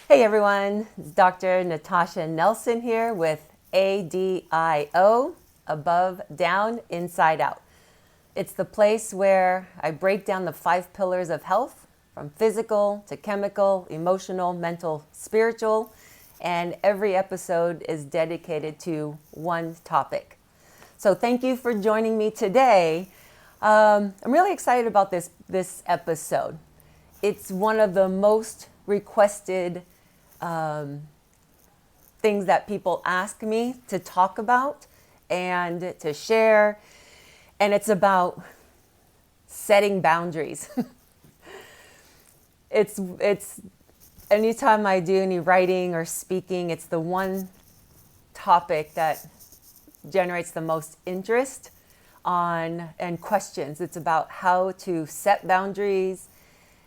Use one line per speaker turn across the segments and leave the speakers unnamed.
Hey everyone, it's Dr. Natasha Nelson here with ADIO, Above, Down, Inside Out. It's the place where I break down the 5 pillars of health, from physical to chemical, emotional, mental, spiritual, and every episode is dedicated to one topic. So thank you for joining me today. I'm really excited about this episode. It's one of the most requested things that people ask me to talk about and to share. And it's about setting boundaries. It's anytime I do any writing or speaking, it's the one topic that generates the most interest on and questions. It's about how to set boundaries,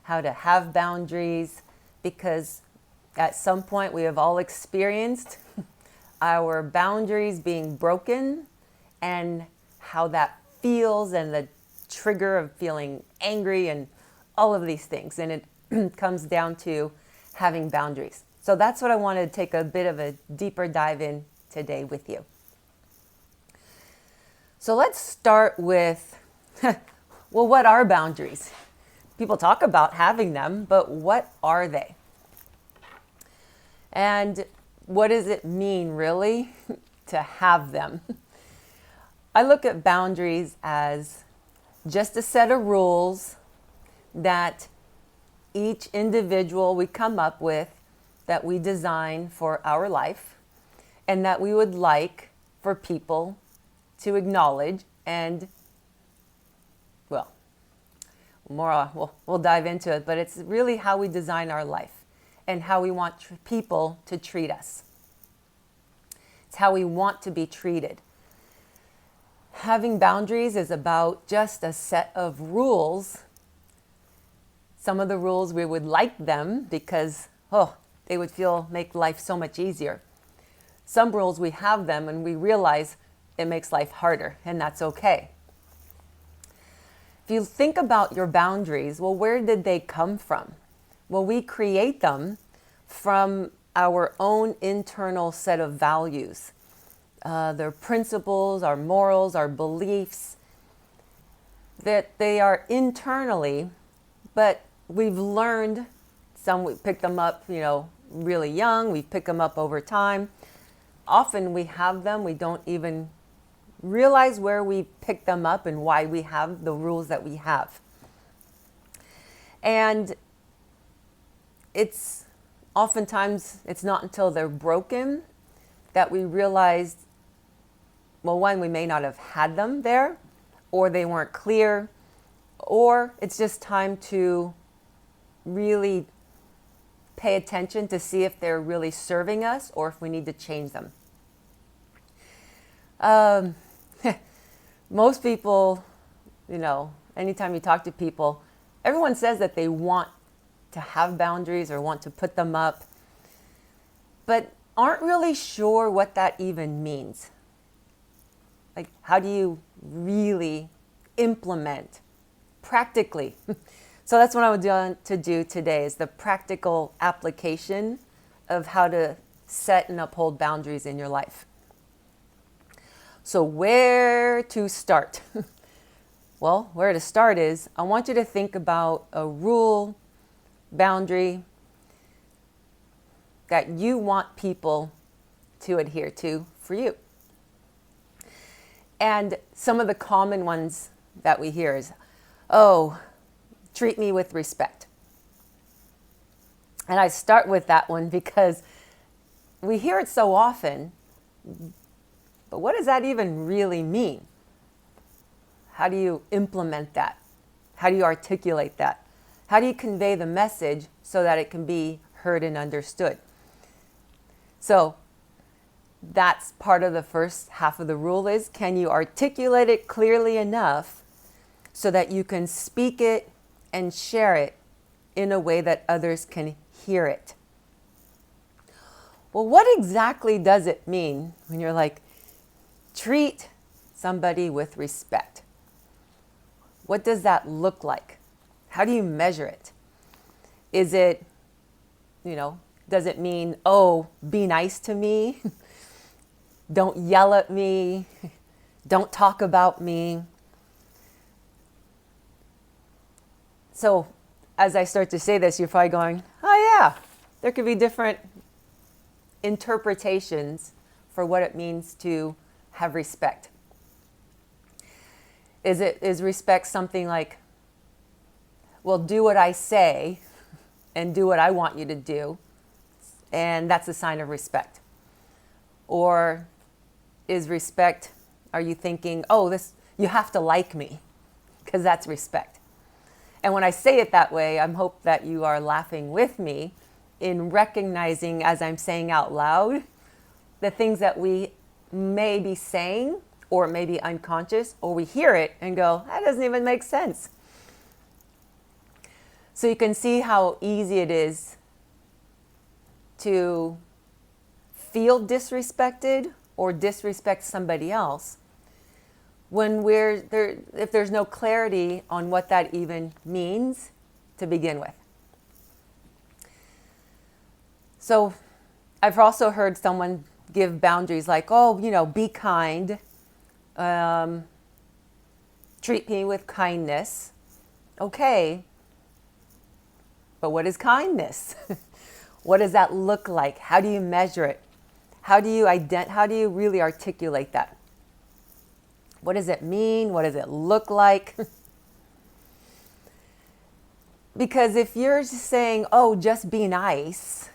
how to have boundaries, because at some point we have all experienced our boundaries being broken and how that feels and the trigger of feeling angry and all of these things. And it comes down to having boundaries. So that's what I want to take a bit of a deeper dive in today with you. So let's start with, well, what are boundaries? People talk about having them, but what are they? And what does it mean really to have them? I look at boundaries as just a set of rules that each individual we come up with, that we design for our life, and that we would like for people to acknowledge and, well, we'll dive into it, but it's really how we design our life and how we want people to treat us. It's how we want to be treated. Having boundaries is about just a set of rules. Some of the rules we would like them because, they would make life so much easier. Some rules we have them and we realize it makes life harder, and that's okay. If you think about your boundaries, well, where did they come from? Well, we create them from our own internal set of values. Their principles, our morals, our beliefs, that they are internally, but we've learned some, we pick them up, really young, we pick them up over time. Often we have them, we don't even realize where we pick them up and why we have the rules that we have. And it's oftentimes, it's not until they're broken that we realize, well, one, we may not have had them there, or they weren't clear, or it's just time to really pay attention to see if they're really serving us or if we need to change them. Most people, anytime you talk to people, everyone says that they want to have boundaries or want to put them up, but aren't really sure what that even means. Like, how do you really implement practically? So that's what I would want to do today, is the practical application of how to set and uphold boundaries in your life. So where to start? Well, where to start is, I want you to think about a rule, boundary that you want people to adhere to for you. And some of the common ones that we hear is, treat me with respect. And I start with that one because we hear it so often, but what does that even really mean? How do you implement that? How do you articulate that? How do you convey the message so that it can be heard and understood? So that's part of the first half of the rule is, can you articulate it clearly enough so that you can speak it and share it in a way that others can hear it? Well, what exactly does it mean when you're like, treat somebody with respect? What does that look like? How do you measure it? Is it does it mean, oh, be nice to me? Don't yell at me. Don't talk about me. So as I start to say this, you're probably going, oh yeah, there could be different interpretations for what it means to have respect. Is respect something like, well, do what I say and do what I want you to do, and that's a sign of respect? Or is respect, are you thinking, oh, you have to like me, because that's respect? And when I say it that way, I hope that you are laughing with me in recognizing, as I'm saying out loud, the things that we may be saying, or may be unconscious, or we hear it and go, that doesn't even make sense. So you can see how easy it is to feel disrespected or disrespect somebody else when we're there, if there's no clarity on what that even means to begin with. So I've also heard someone give boundaries like, oh, be kind, treat me with kindness. Okay, but what is kindness? What does that look like? How do you measure it? How do you really articulate that? What does it mean? What does it look like? Because if you're just saying, oh, just be nice,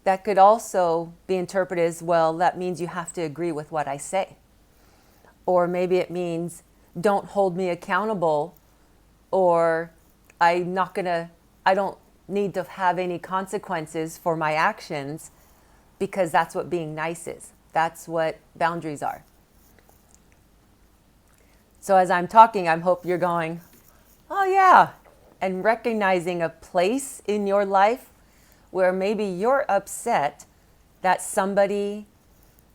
that could also be interpreted as, well, that means you have to agree with what I say. Or maybe it means, don't hold me accountable, or I don't need to have any consequences for my actions, because that's what being nice is. That's what boundaries are. So as I'm talking, I hope you're going, oh yeah, and recognizing a place in your life where maybe you're upset that somebody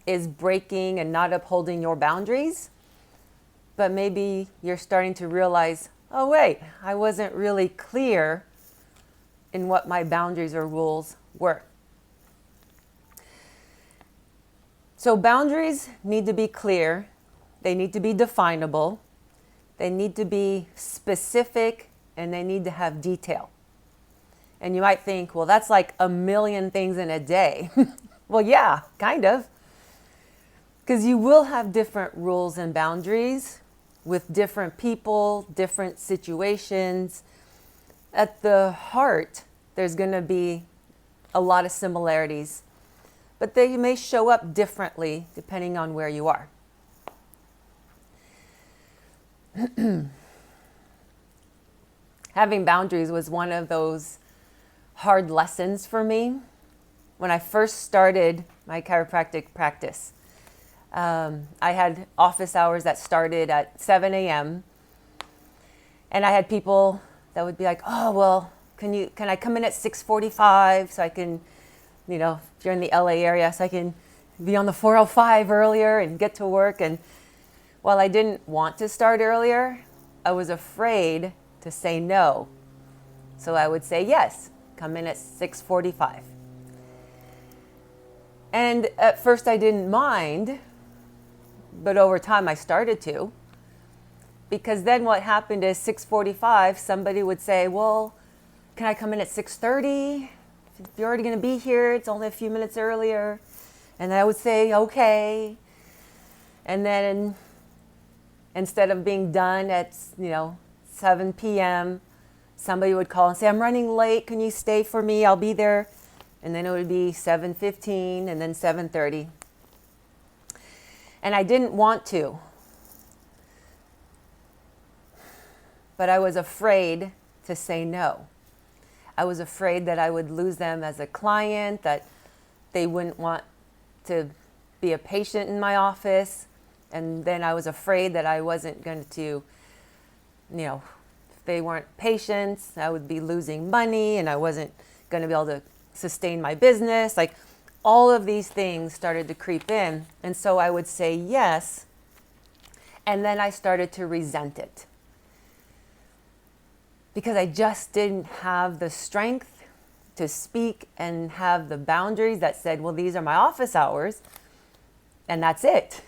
is breaking and not upholding your boundaries, but maybe you're starting to realize, oh wait, I wasn't really clear in what my boundaries or rules were. So boundaries need to be clear. They need to be definable. They need to be specific, and they need to have detail. And you might think, well, that's like a million things in a day. Well, yeah, kind of. Because you will have different rules and boundaries with different people, different situations. At the heart, there's going to be a lot of similarities, but they may show up differently depending on where you are. Having boundaries was one of those hard lessons for me when I first started my chiropractic practice. I had office hours that started at 7 a.m. and I had people that would be like, oh, well, can I come in at 6:45 so I can, if you're in the LA area, so I can be on the 405 earlier and get to work. And while I didn't want to start earlier, I was afraid to say no. So I would say, yes, come in at 6:45. And at first I didn't mind, but over time I started to. Because then what happened is 6:45, somebody would say, well, can I come in at 6:30? If you're already going to be here, it's only a few minutes earlier. And I would say, okay. And then instead of being done at, 7 p.m., somebody would call and say, I'm running late. Can you stay for me? I'll be there. And then it would be 7:15 and then 7:30. And I didn't want to. But I was afraid to say no. I was afraid that I would lose them as a client, that they wouldn't want to be a patient in my office. And then I was afraid that I wasn't going to, if they weren't patients, I would be losing money and I wasn't going to be able to sustain my business. Like all of these things started to creep in. And so I would say yes. And then I started to resent it, because I just didn't have the strength, to speak and have the boundaries that said, well, these are my office hours, and that's it.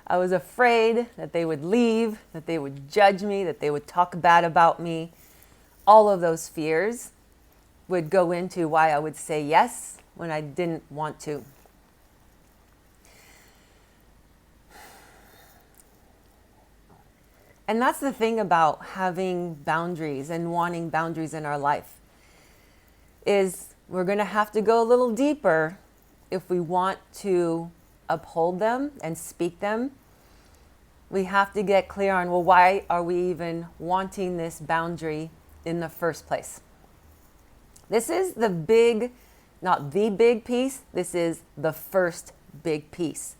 I was afraid that they would leave, that they would judge me, that they would talk bad about me. All of those fears would go into why I would say yes when I didn't want to. And that's the thing about having boundaries and wanting boundaries in our life, is we're going to have to go a little deeper if we want to uphold them and speak them. We have to get clear on, well, why are we even wanting this boundary in the first place? This is the big, not the big piece, this is the first big piece,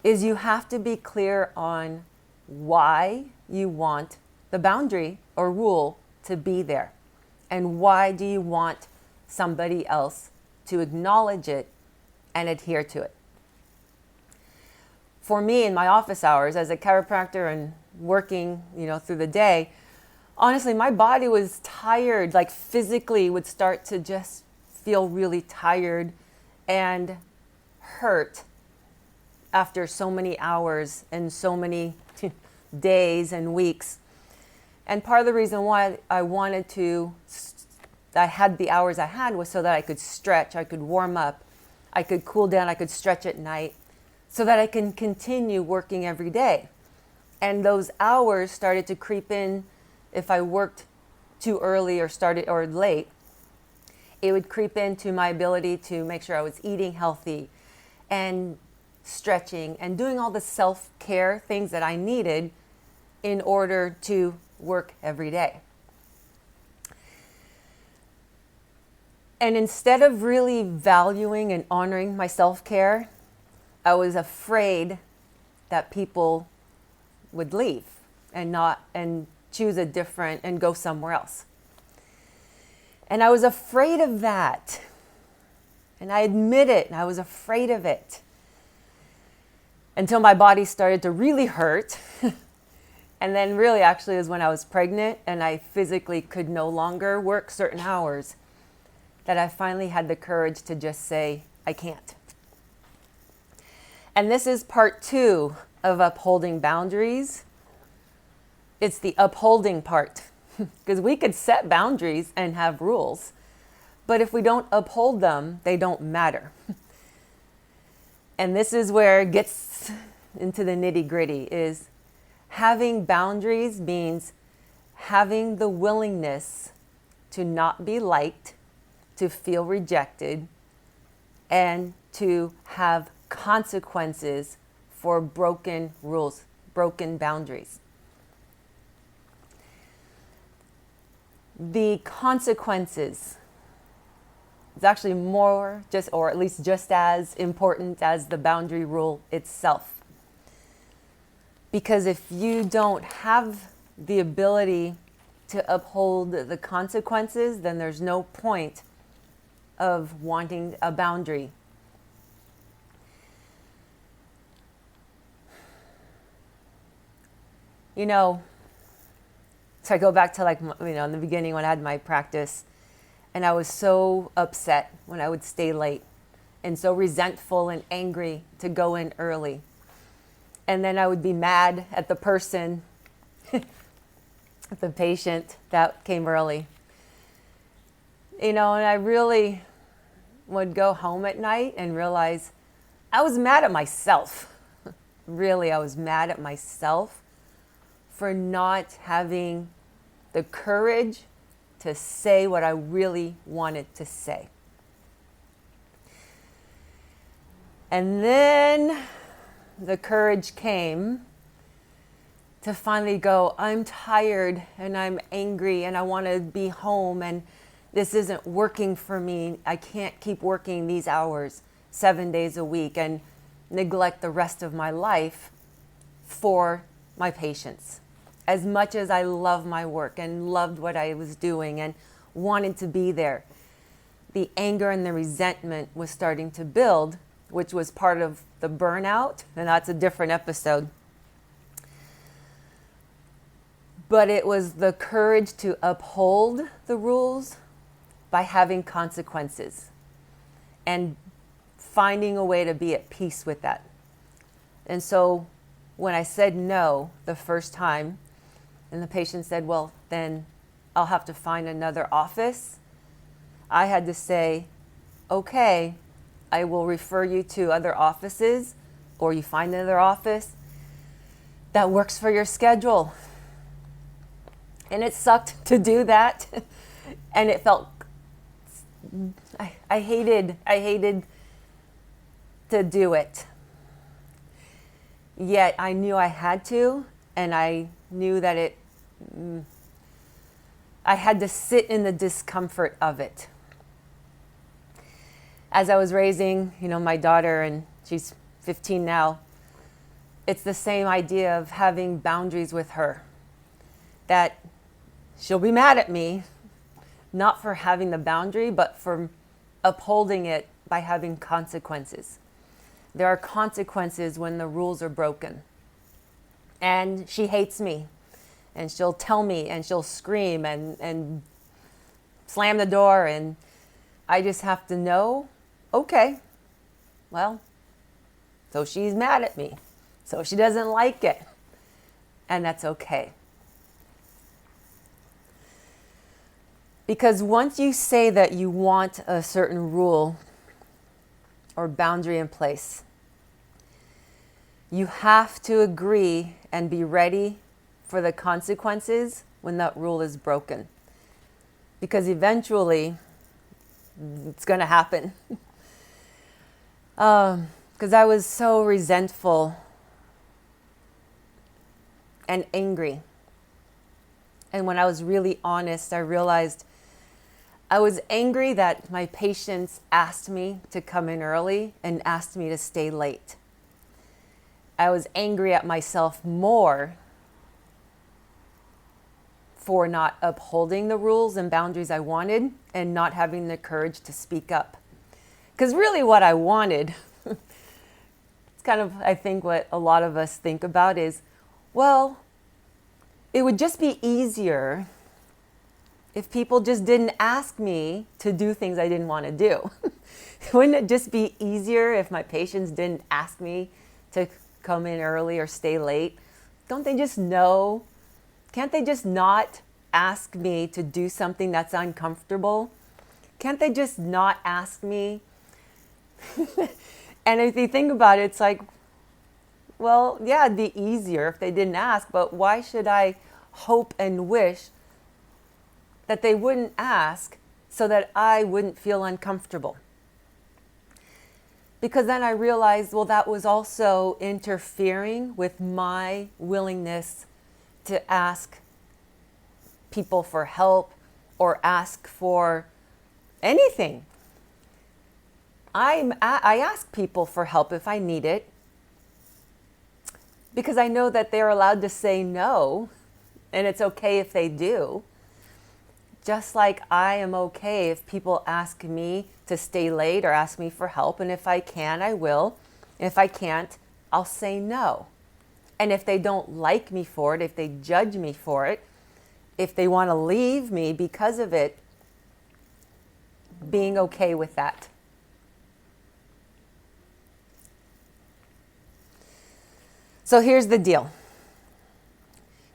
is you have to be clear on why you want the boundary or rule to be there. And why do you want somebody else to acknowledge it and adhere to it? For me, in my office hours as a chiropractor and working, through the day, honestly, my body was tired, like physically would start to just feel really tired and hurt after so many hours and so many days and weeks. And part of the reason why I had the hours I had was so that I could stretch, I could warm up, I could cool down, I could stretch at night so that I can continue working every day. And those hours started to creep in. If I worked too early or late, it would creep into my ability to make sure I was eating healthy and stretching and doing all the self-care things that I needed in order to work every day. And instead of really valuing and honoring my self-care, I was afraid that people would leave and choose a different and go somewhere else. And I was afraid of that. And I admit it, and I was afraid of it. Until my body started to really hurt. And then really actually is when I was pregnant and I physically could no longer work certain hours, that I finally had the courage to just say, I can't. And this is part 2 of upholding boundaries. It's the upholding part. Because we could set boundaries and have rules, but if we don't uphold them, they don't matter. And this is where it gets into the nitty-gritty, is having boundaries means having the willingness to not be liked, to feel rejected, and to have consequences for broken rules, broken boundaries. The consequences is actually more or at least just as important as the boundary rule itself. Because if you don't have the ability to uphold the consequences, then there's no point of wanting a boundary. So I go back to in the beginning when I had my practice, and I was so upset when I would stay late and so resentful and angry to go in early. And then I would be mad at the person, the patient that came early. And I really would go home at night and realize I was mad at myself. Really, I was mad at myself for not having the courage to say what I really wanted to say. And then the courage came to finally go, I'm tired and I'm angry and I want to be home and this isn't working for me. I can't keep working these hours 7 days a week and neglect the rest of my life for my patients. As much as I love my work and loved what I was doing and wanted to be there, the anger and the resentment was starting to build, which was part of the burnout, and that's a different episode. But it was the courage to uphold the rules by having consequences and finding a way to be at peace with that. And so when I said no the first time, and the patient said, well, then I'll have to find another office, I had to say, okay, I will refer you to other offices, or you find another office that works for your schedule. And it sucked to do that. And it felt, I hated to do it. Yet I knew I had to, and I knew that I had to sit in the discomfort of it. As I was raising, my daughter, and she's 15 now, it's the same idea of having boundaries with her. That she'll be mad at me, not for having the boundary, but for upholding it by having consequences. There are consequences when the rules are broken. And she hates me. And she'll tell me, and she'll scream and slam the door, and I just have to know, okay, well, so she's mad at me. So she doesn't like it. And that's okay. Because once you say that you want a certain rule or boundary in place, you have to agree and be ready for the consequences when that rule is broken. Because eventually, it's going to happen. Because I was so resentful and angry. And when I was really honest, I realized I was angry that my patients asked me to come in early and asked me to stay late. I was angry at myself more for not upholding the rules and boundaries I wanted and not having the courage to speak up. Because really what I wanted, it's kind of, I think, what a lot of us think about is, well, it would just be easier if people just didn't ask me to do things I didn't want to do. Wouldn't it just be easier if my patients didn't ask me to come in early or stay late? Don't they just know? Can't they just not ask me to do something that's uncomfortable? Can't they just not ask me? And if you think about it, it's like, well, yeah, it'd be easier if they didn't ask, but why should I hope and wish that they wouldn't ask so that I wouldn't feel uncomfortable? Because then I realized, well, that was also interfering with my willingness to ask people for help or ask for anything. I ask people for help if I need it, because I know that they're allowed to say no, and it's okay if they do. Just like I am okay if people ask me to stay late or ask me for help, and if I can, I will. If I can't, I'll say no. And if they don't like me for it, if they judge me for it, if they want to leave me because of it, being okay with that. So here's the deal.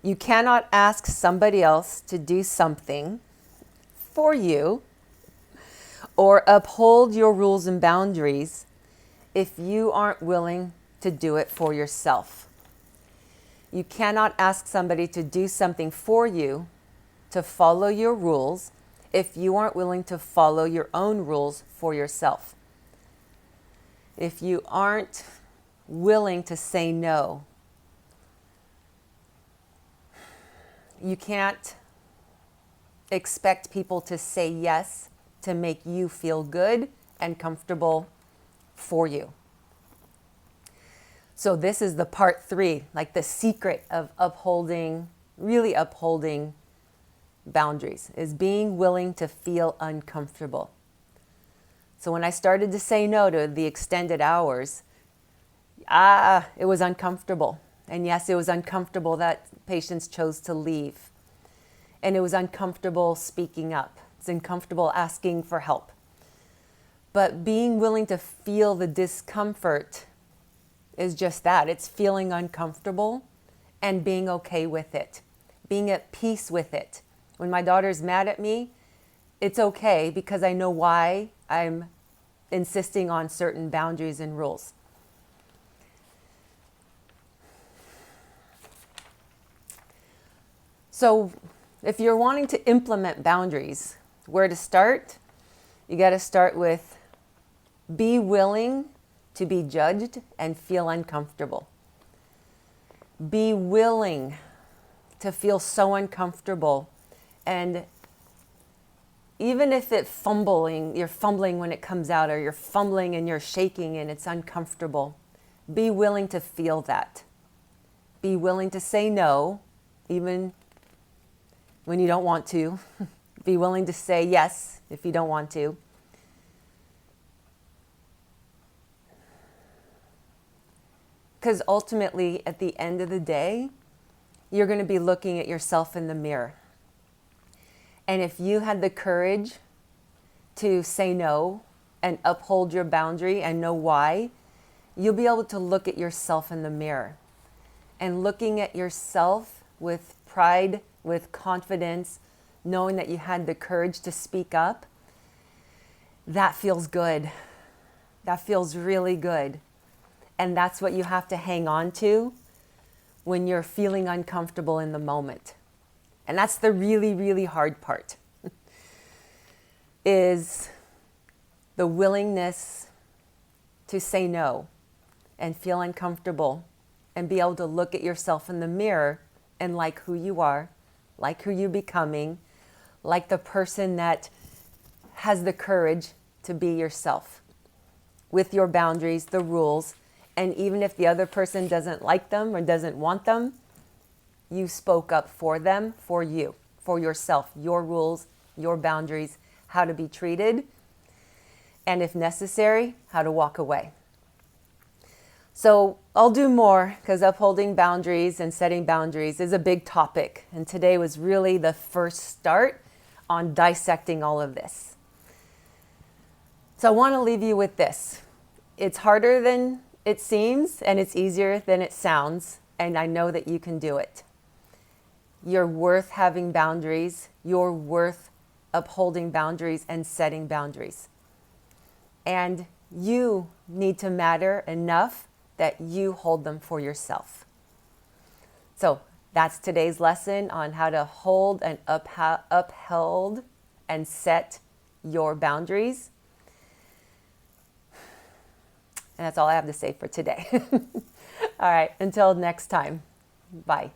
You cannot ask somebody else to do something for you or uphold your rules and boundaries if you aren't willing to do it for yourself. You cannot ask somebody to do something for you, to follow your rules, if you aren't willing to follow your own rules for yourself. If you aren't willing to say no, you can't expect people to say yes to make you feel good and comfortable for you. So this is the part 3, like the secret of really upholding boundaries, is being willing to feel uncomfortable. So when I started to say no to the extended hours, it was uncomfortable. And yes, it was uncomfortable that patients chose to leave. And it was uncomfortable speaking up. It's uncomfortable asking for help. But being willing to feel the discomfort is just that. It's feeling uncomfortable and being okay with it, being at peace with it. When my daughter's mad at me, it's okay because I know why I'm insisting on certain boundaries and rules. So if you're wanting to implement boundaries, where to start? You got to start with be willing to be judged and feel uncomfortable. Be willing to feel so uncomfortable. And even if you're fumbling when it comes out, or you're fumbling and you're shaking and it's uncomfortable, be willing to feel that. Be willing to say no, even when you don't want to. Be willing to say yes if you don't want to. Because ultimately, at the end of the day, you're going to be looking at yourself in the mirror. And if you had the courage to say no and uphold your boundary and know why, you'll be able to look at yourself in the mirror. And looking at yourself with pride, with confidence, knowing that you had the courage to speak up, that feels good. That feels really good. And that's what you have to hang on to when you're feeling uncomfortable in the moment. And that's the really, really hard part, is the willingness to say no and feel uncomfortable and be able to look at yourself in the mirror and like who you are, like who you're becoming, like the person that has the courage to be yourself with your boundaries, the rules. And even if the other person doesn't like them or doesn't want them, you spoke up for them, for you, for yourself, your rules, your boundaries, how to be treated, and if necessary, how to walk away. So I'll do more, because upholding boundaries and setting boundaries is a big topic. And today was really the first start on dissecting all of this. So I want to leave you with this. It's harder than it seems, and it's easier than it sounds, and I know that you can do it. You're worth having boundaries. You're worth upholding boundaries and setting boundaries. And you need to matter enough that you hold them for yourself. So that's today's lesson on how to hold and uphold and set your boundaries. And that's all I have to say for today. All right, until next time, bye.